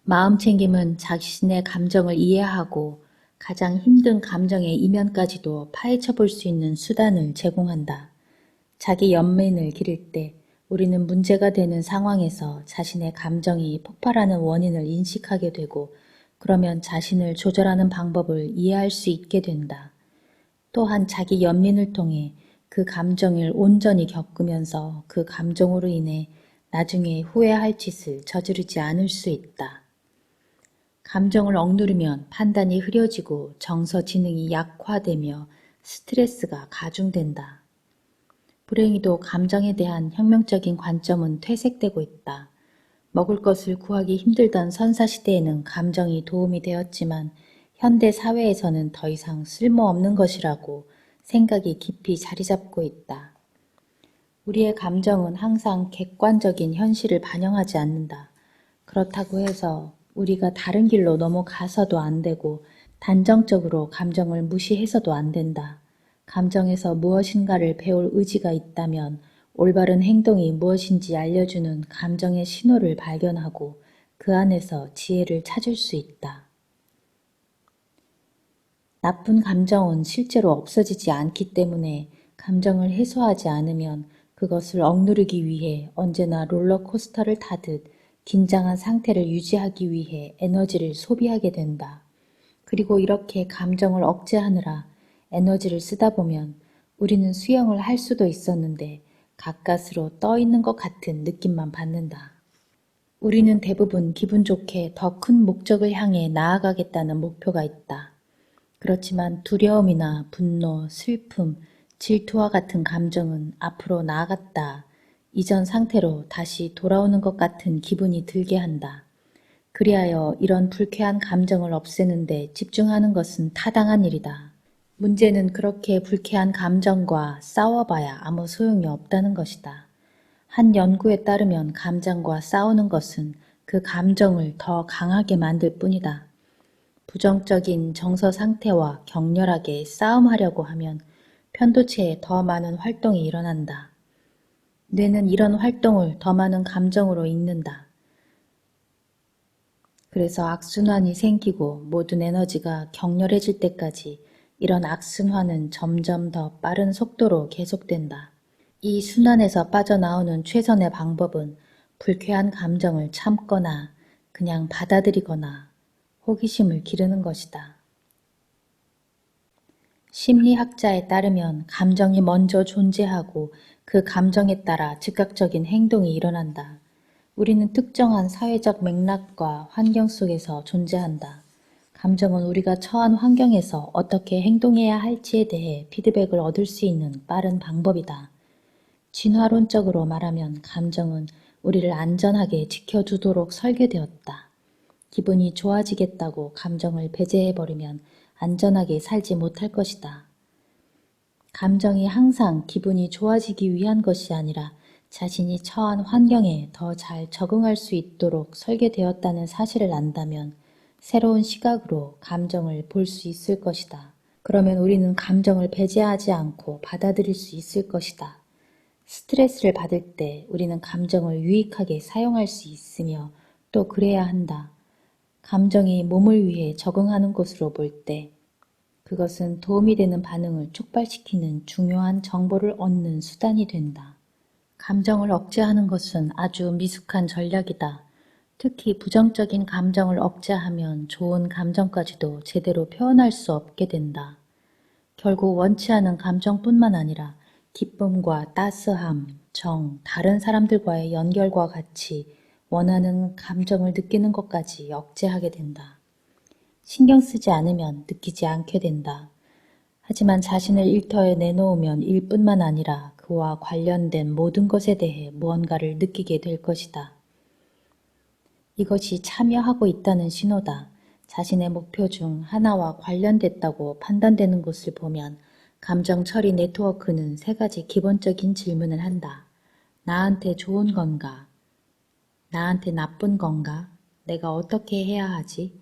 마음챙김은 자신의 감정을 이해하고 가장 힘든 감정의 이면까지도 파헤쳐 볼 수 있는 수단을 제공한다. 자기 연민을 기를 때 우리는 문제가 되는 상황에서 자신의 감정이 폭발하는 원인을 인식하게 되고 그러면 자신을 조절하는 방법을 이해할 수 있게 된다. 또한 자기 연민을 통해 그 감정을 온전히 겪으면서 그 감정으로 인해 나중에 후회할 짓을 저지르지 않을 수 있다. 감정을 억누르면 판단이 흐려지고 정서 지능이 약화되며 스트레스가 가중된다. 불행히도 감정에 대한 혁명적인 관점은 퇴색되고 있다. 먹을 것을 구하기 힘들던 선사시대에는 감정이 도움이 되었지만 현대 사회에서는 더 이상 쓸모없는 것이라고 생각이 깊이 자리 잡고 있다. 우리의 감정은 항상 객관적인 현실을 반영하지 않는다. 그렇다고 해서 우리가 다른 길로 넘어가서도 안 되고 단정적으로 감정을 무시해서도 안 된다. 감정에서 무엇인가를 배울 의지가 있다면 올바른 행동이 무엇인지 알려주는 감정의 신호를 발견하고 그 안에서 지혜를 찾을 수 있다. 나쁜 감정은 실제로 없어지지 않기 때문에 감정을 해소하지 않으면 그것을 억누르기 위해 언제나 롤러코스터를 타듯 긴장한 상태를 유지하기 위해 에너지를 소비하게 된다. 그리고 이렇게 감정을 억제하느라 에너지를 쓰다 보면 우리는 수영을 할 수도 있었는데 가까스로 떠 있는 것 같은 느낌만 받는다. 우리는 대부분 기분 좋게 더 큰 목적을 향해 나아가겠다는 목표가 있다. 그렇지만 두려움이나 분노, 슬픔, 질투와 같은 감정은 앞으로 나아갔다. 이전 상태로 다시 돌아오는 것 같은 기분이 들게 한다. 그리하여 이런 불쾌한 감정을 없애는데 집중하는 것은 타당한 일이다. 문제는 그렇게 불쾌한 감정과 싸워봐야 아무 소용이 없다는 것이다. 한 연구에 따르면 감정과 싸우는 것은 그 감정을 더 강하게 만들 뿐이다. 부정적인 정서 상태와 격렬하게 싸움하려고 하면 편도체에 더 많은 활동이 일어난다. 뇌는 이런 활동을 더 많은 감정으로 읽는다. 그래서 악순환이 생기고 모든 에너지가 격렬해질 때까지 이런 악순환은 점점 더 빠른 속도로 계속된다. 이 순환에서 빠져나오는 최선의 방법은 불쾌한 감정을 참거나 그냥 받아들이거나 호기심을 기르는 것이다. 심리학자에 따르면 감정이 먼저 존재하고 그 감정에 따라 즉각적인 행동이 일어난다. 우리는 특정한 사회적 맥락과 환경 속에서 존재한다. 감정은 우리가 처한 환경에서 어떻게 행동해야 할지에 대해 피드백을 얻을 수 있는 빠른 방법이다. 진화론적으로 말하면 감정은 우리를 안전하게 지켜두도록 설계되었다. 기분이 좋아지겠다고 감정을 배제해버리면 안전하게 살지 못할 것이다. 감정이 항상 기분이 좋아지기 위한 것이 아니라 자신이 처한 환경에 더 잘 적응할 수 있도록 설계되었다는 사실을 안다면 새로운 시각으로 감정을 볼 수 있을 것이다. 그러면 우리는 감정을 배제하지 않고 받아들일 수 있을 것이다. 스트레스를 받을 때 우리는 감정을 유익하게 사용할 수 있으며 또 그래야 한다. 감정이 몸을 위해 적응하는 것으로 볼 때 그것은 도움이 되는 반응을 촉발시키는 중요한 정보를 얻는 수단이 된다. 감정을 억제하는 것은 아주 미숙한 전략이다. 특히 부정적인 감정을 억제하면 좋은 감정까지도 제대로 표현할 수 없게 된다. 결국 원치 않은 감정뿐만 아니라 기쁨과 따스함, 정, 다른 사람들과의 연결과 같이 원하는 감정을 느끼는 것까지 억제하게 된다. 신경 쓰지 않으면 느끼지 않게 된다. 하지만 자신을 일터에 내놓으면 일뿐만 아니라 그와 관련된 모든 것에 대해 무언가를 느끼게 될 것이다. 이것이 참여하고 있다는 신호다. 자신의 목표 중 하나와 관련됐다고 판단되는 것을 보면 감정 처리 네트워크는 세 가지 기본적인 질문을 한다. 나한테 좋은 건가? 나한테 나쁜 건가? 내가 어떻게 해야 하지?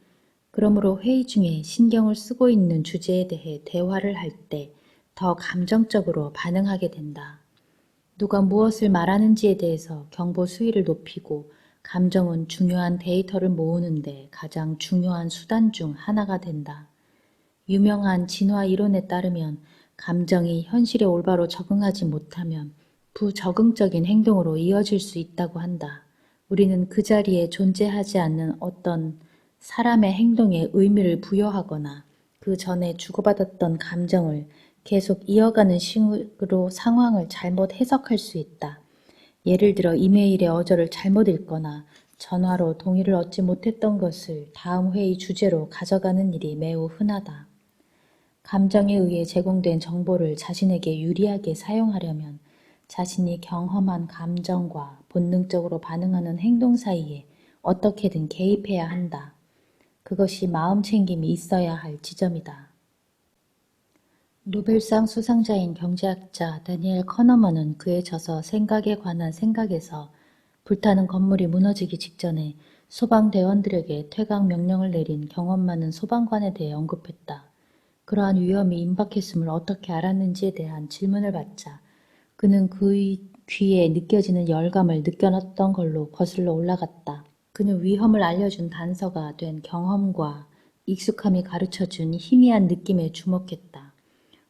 그러므로 회의 중에 신경을 쓰고 있는 주제에 대해 대화를 할 때 더 감정적으로 반응하게 된다. 누가 무엇을 말하는지에 대해서 경보 수위를 높이고 감정은 중요한 데이터를 모으는데 가장 중요한 수단 중 하나가 된다. 유명한 진화 이론에 따르면 감정이 현실에 올바로 적응하지 못하면 부적응적인 행동으로 이어질 수 있다고 한다. 우리는 그 자리에 존재하지 않는 어떤 사람의 행동에 의미를 부여하거나 그 전에 주고받았던 감정을 계속 이어가는 식으로 상황을 잘못 해석할 수 있다. 예를 들어 이메일의 어조를 잘못 읽거나 전화로 동의를 얻지 못했던 것을 다음 회의 주제로 가져가는 일이 매우 흔하다. 감정에 의해 제공된 정보를 자신에게 유리하게 사용하려면 자신이 경험한 감정과 본능적으로 반응하는 행동 사이에 어떻게든 개입해야 한다. 그것이 마음챙김이 있어야 할 지점이다. 노벨상 수상자인 경제학자 다니엘 커너먼은 그의 저서 생각에 관한 생각에서 불타는 건물이 무너지기 직전에 소방대원들에게 퇴각 명령을 내린 경험 많은 소방관에 대해 언급했다. 그러한 위험이 임박했음을 어떻게 알았는지에 대한 질문을 받자 그는 그의 귀에 느껴지는 열감을 느껴놨던 걸로 거슬러 올라갔다. 그는 위험을 알려준 단서가 된 경험과 익숙함이 가르쳐준 희미한 느낌에 주목했다.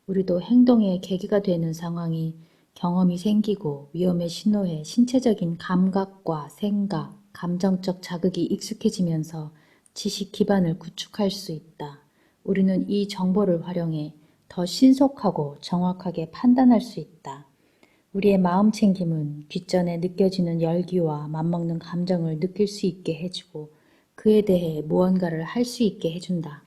우리도 행동의 계기가 되는 상황이 경험이 생기고 위험의 신호에 신체적인 감각과 생각, 감정적 자극이 익숙해지면서 지식 기반을 구축할 수 있다. 우리는 이 정보를 활용해 더 신속하고 정확하게 판단할 수 있다. 우리의 마음챙김은 귓전에 느껴지는 열기와 맞먹는 감정을 느낄 수 있게 해주고 그에 대해 무언가를 할 수 있게 해준다.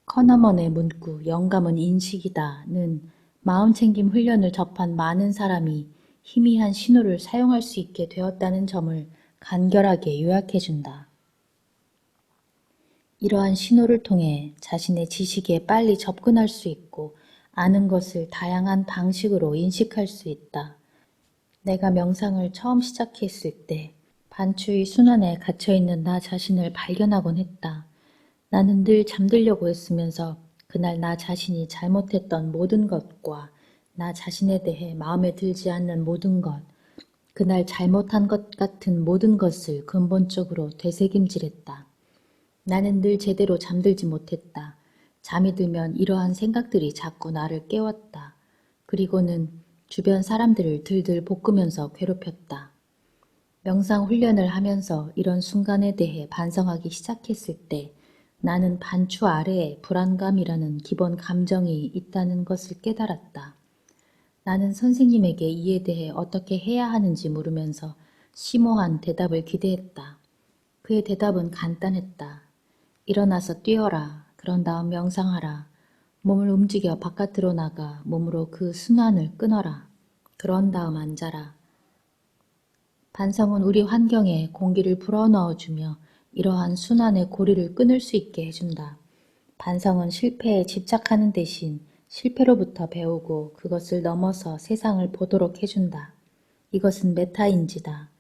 커너먼의 문구 영감은 인식이다는 마음챙김 훈련을 접한 많은 사람이 희미한 신호를 사용할 수 있게 되었다는 점을 간결하게 요약해준다. 이러한 신호를 통해 자신의 지식에 빨리 접근할 수 있고 아는 것을 다양한 방식으로 인식할 수 있다. 내가 명상을 처음 시작했을 때 반추의 순환에 갇혀있는 나 자신을 발견하곤 했다. 나는 늘 잠들려고 했으면서 그날 나 자신이 잘못했던 모든 것과 나 자신에 대해 마음에 들지 않는 모든 것, 그날 잘못한 것 같은 모든 것을 근본적으로 되새김질했다. 나는 늘 제대로 잠들지 못했다. 잠이 들면 이러한 생각들이 자꾸 나를 깨웠다. 그리고는 주변 사람들을 들들 볶으면서 괴롭혔다. 명상 훈련을 하면서 이런 순간에 대해 반성하기 시작했을 때 나는 반추 아래에 불안감이라는 기본 감정이 있다는 것을 깨달았다. 나는 선생님에게 이에 대해 어떻게 해야 하는지 물으면서 심오한 대답을 기대했다. 그의 대답은 간단했다. 일어나서 뛰어라. 그런 다음 명상하라. 몸을 움직여 바깥으로 나가 몸으로 그 순환을 끊어라. 그런 다음 앉아라. 반성은 우리 환경에 공기를 불어넣어주며 이러한 순환의 고리를 끊을 수 있게 해준다. 반성은 실패에 집착하는 대신 실패로부터 배우고 그것을 넘어서 세상을 보도록 해준다. 이것은 메타인지다.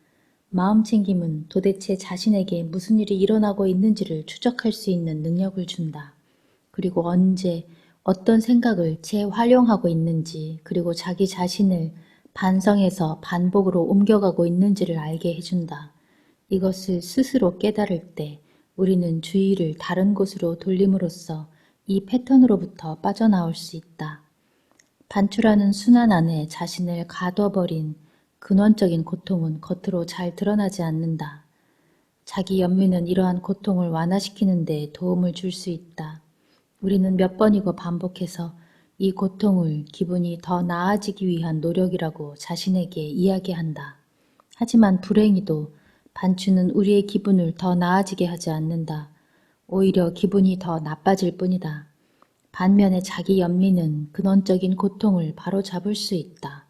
마음챙김은 도대체 자신에게 무슨 일이 일어나고 있는지를 추적할 수 있는 능력을 준다. 그리고 언제 어떤 생각을 재활용하고 있는지 그리고 자기 자신을 반성해서 반복으로 옮겨가고 있는지를 알게 해준다. 이것을 스스로 깨달을 때 우리는 주의를 다른 곳으로 돌림으로써 이 패턴으로부터 빠져나올 수 있다. 반추라는 순환 안에 자신을 가둬버린 근원적인 고통은 겉으로 잘 드러나지 않는다. 자기 연민은 이러한 고통을 완화시키는 데 도움을 줄 수 있다. 우리는 몇 번이고 반복해서 이 고통을 기분이 더 나아지기 위한 노력이라고 자신에게 이야기한다. 하지만 불행히도 반추는 우리의 기분을 더 나아지게 하지 않는다. 오히려 기분이 더 나빠질 뿐이다. 반면에 자기 연민은 근원적인 고통을 바로잡을 수 있다.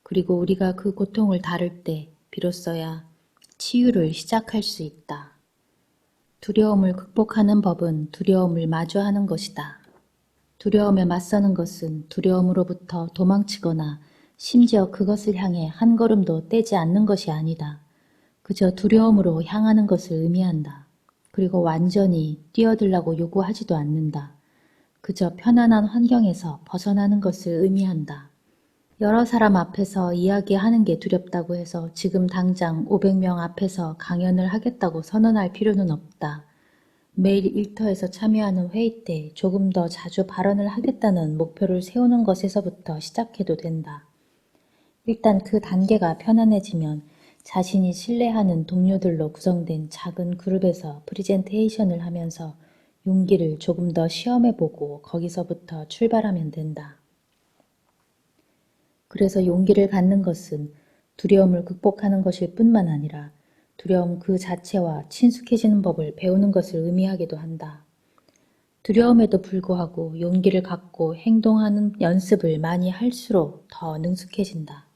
그리고 우리가 그 고통을 다룰 때 비로소야 치유를 시작할 수 있다. 두려움을 극복하는 법은 두려움을 마주하는 것이다. 두려움에 맞서는 것은 두려움으로부터 도망치거나 심지어 그것을 향해 한 걸음도 떼지 않는 것이 아니다. 그저 두려움으로 향하는 것을 의미한다. 그리고 완전히 뛰어들라고 요구하지도 않는다. 그저 편안한 환경에서 벗어나는 것을 의미한다. 여러 사람 앞에서 이야기하는 게 두렵다고 해서 지금 당장 500명 앞에서 강연을 하겠다고 선언할 필요는 없다. 매일 일터에서 참여하는 회의 때 조금 더 자주 발언을 하겠다는 목표를 세우는 것에서부터 시작해도 된다. 일단 그 단계가 편안해지면 자신이 신뢰하는 동료들로 구성된 작은 그룹에서 프리젠테이션을 하면서 용기를 조금 더 시험해보고 거기서부터 출발하면 된다. 그래서 용기를 갖는 것은 두려움을 극복하는 것일 뿐만 아니라 두려움 그 자체와 친숙해지는 법을 배우는 것을 의미하기도 한다. 두려움에도 불구하고 용기를 갖고 행동하는 연습을 많이 할수록 더 능숙해진다.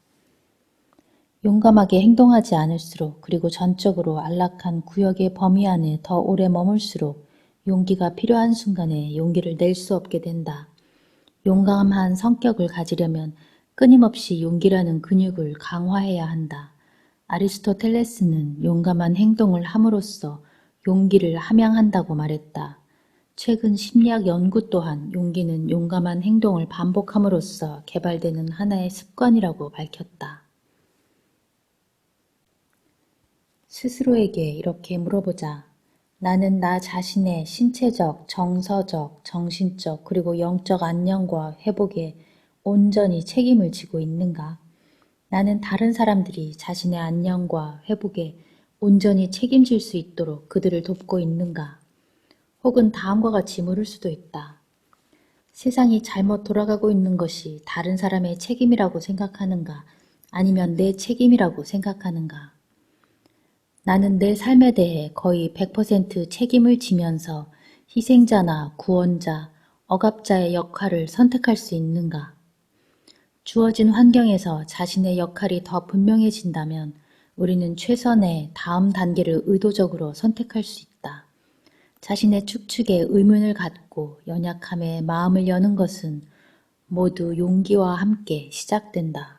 용감하게 행동하지 않을수록 그리고 전적으로 안락한 구역의 범위 안에 더 오래 머물수록 용기가 필요한 순간에 용기를 낼 수 없게 된다. 용감한 성격을 가지려면 끊임없이 용기라는 근육을 강화해야 한다. 아리스토텔레스는 용감한 행동을 함으로써 용기를 함양한다고 말했다. 최근 심리학 연구 또한 용기는 용감한 행동을 반복함으로써 개발되는 하나의 습관이라고 밝혔다. 스스로에게 이렇게 물어보자. 나는 나 자신의 신체적, 정서적, 정신적 그리고 영적 안녕과 회복에 온전히 책임을 지고 있는가? 나는 다른 사람들이 자신의 안녕과 회복에 온전히 책임질 수 있도록 그들을 돕고 있는가? 혹은 다음과 같이 물을 수도 있다. 세상이 잘못 돌아가고 있는 것이 다른 사람의 책임이라고 생각하는가? 아니면 내 책임이라고 생각하는가? 나는 내 삶에 대해 거의 100% 책임을 지면서 희생자나 구원자, 억압자의 역할을 선택할 수 있는가? 주어진 환경에서 자신의 역할이 더 분명해진다면 우리는 최선의 다음 단계를 의도적으로 선택할 수 있다. 자신의 축축에 의문을 갖고 연약함에 마음을 여는 것은 모두 용기와 함께 시작된다.